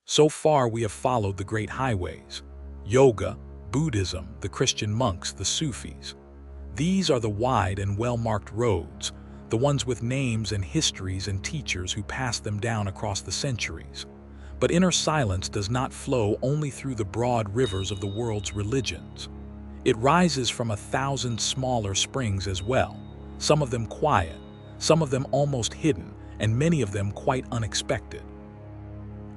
So far we have followed the great highways: yoga, Buddhism, the Christian monks, the Sufis. These are the wide and well-marked roads, the ones with names and histories and teachers who passed them down across the centuries. But inner silence does not flow only through the broad rivers of the world's religions. It rises from 1,000 smaller springs as well, some of them quiet, some of them almost hidden, and many of them quite unexpected.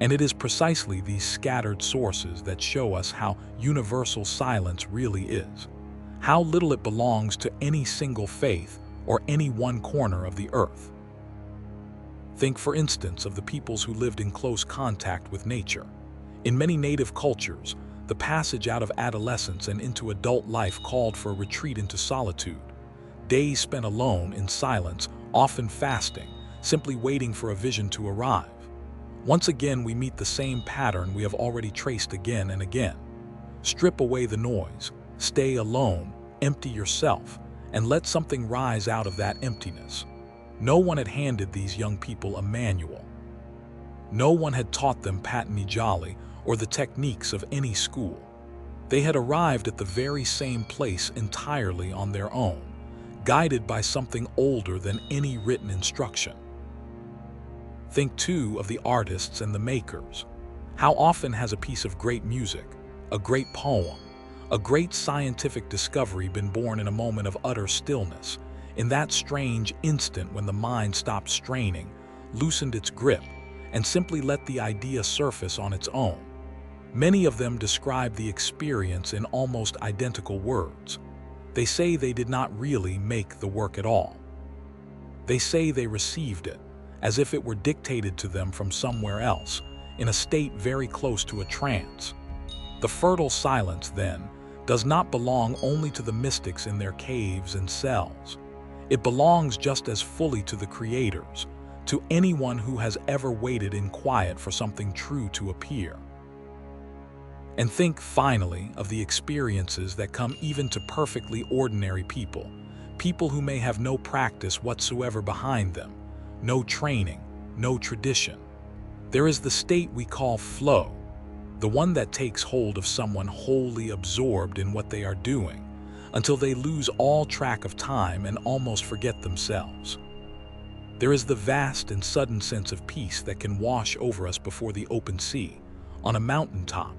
And it is precisely these scattered sources that show us how universal silence really is, how little it belongs to any single faith or any one corner of the earth. Think, for instance, of the peoples who lived in close contact with nature. In many native cultures, the passage out of adolescence and into adult life called for a retreat into solitude. Days spent alone in silence, often fasting, simply waiting for a vision to arrive. Once again, we meet the same pattern we have already traced again and again. Strip away the noise, stay alone, empty yourself, and let something rise out of that emptiness. No one had handed these young people a manual. No one had taught them Patanjali or the techniques of any school. They had arrived at the very same place entirely on their own, guided by something older than any written instruction. Think too of the artists and the makers. How often has a piece of great music, a great poem, a great scientific discovery been born in a moment of utter stillness, in that strange instant when the mind stopped straining, loosened its grip, and simply let the idea surface on its own? Many of them describe the experience in almost identical words. They say they did not really make the work at all. They say they received it, as if it were dictated to them from somewhere else, in a state very close to a trance. The fertile silence, then, does not belong only to the mystics in their caves and cells. It belongs just as fully to the creators, to anyone who has ever waited in quiet for something true to appear. And think, finally, of the experiences that come even to perfectly ordinary people, people who may have no practice whatsoever behind them, no training, no tradition. There is the state we call flow, the one that takes hold of someone wholly absorbed in what they are doing, until they lose all track of time and almost forget themselves. There is the vast and sudden sense of peace that can wash over us before the open sea, on a mountaintop,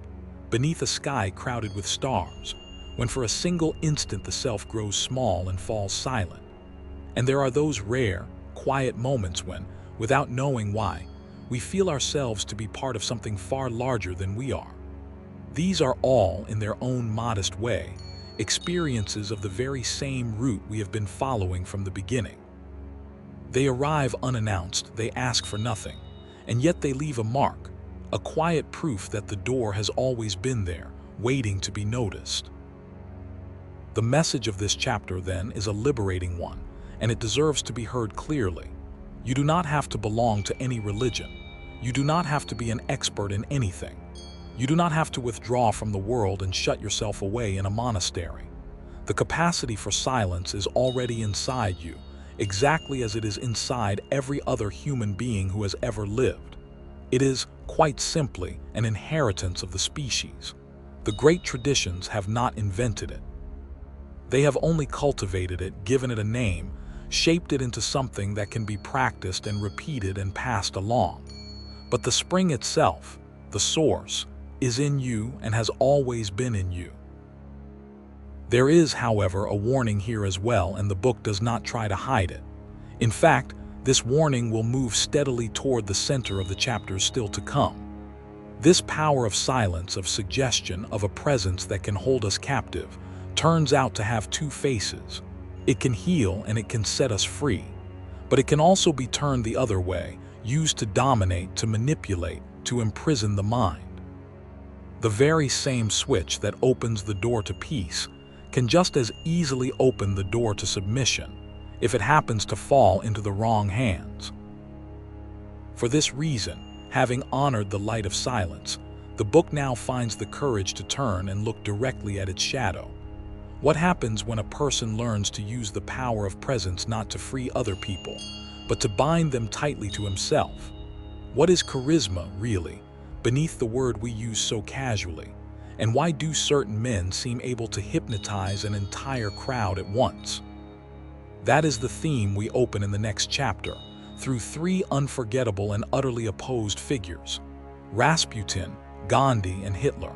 beneath a sky crowded with stars, when for a single instant the self grows small and falls silent. And there are those rare, quiet moments when, without knowing why, we feel ourselves to be part of something far larger than we are. These are all, in their own modest way, experiences of the very same route we have been following from the beginning. They arrive unannounced, they ask for nothing, and yet they leave a mark, a quiet proof that the door has always been there, waiting to be noticed. The message of this chapter, then, is a liberating one, and it deserves to be heard clearly. You do not have to belong to any religion. You do not have to be an expert in anything. You do not have to withdraw from the world and shut yourself away in a monastery. The capacity for silence is already inside you, exactly as it is inside every other human being who has ever lived. It is, quite simply, an inheritance of the species. The great traditions have not invented it. They have only cultivated it, given it a name, shaped it into something that can be practiced and repeated and passed along. But the spring itself, the source, is in you and has always been in you. There is, however, a warning here as well, and the book does not try to hide it. In fact, this warning will move steadily toward the center of the chapters still to come. This power of silence, of suggestion, of a presence that can hold us captive, turns out to have two faces. It can heal and it can set us free, but it can also be turned the other way, used to dominate, to manipulate, to imprison the mind. The very same switch that opens the door to peace can just as easily open the door to submission, if it happens to fall into the wrong hands. For this reason, having honored the light of silence, the book now finds the courage to turn and look directly at its shadow. What happens when a person learns to use the power of presence not to free other people, but to bind them tightly to himself? What is charisma, really, beneath the word we use so casually? And why do certain men seem able to hypnotize an entire crowd at once? That is the theme we open in the next chapter, through three unforgettable and utterly opposed figures: Rasputin, Gandhi, and Hitler.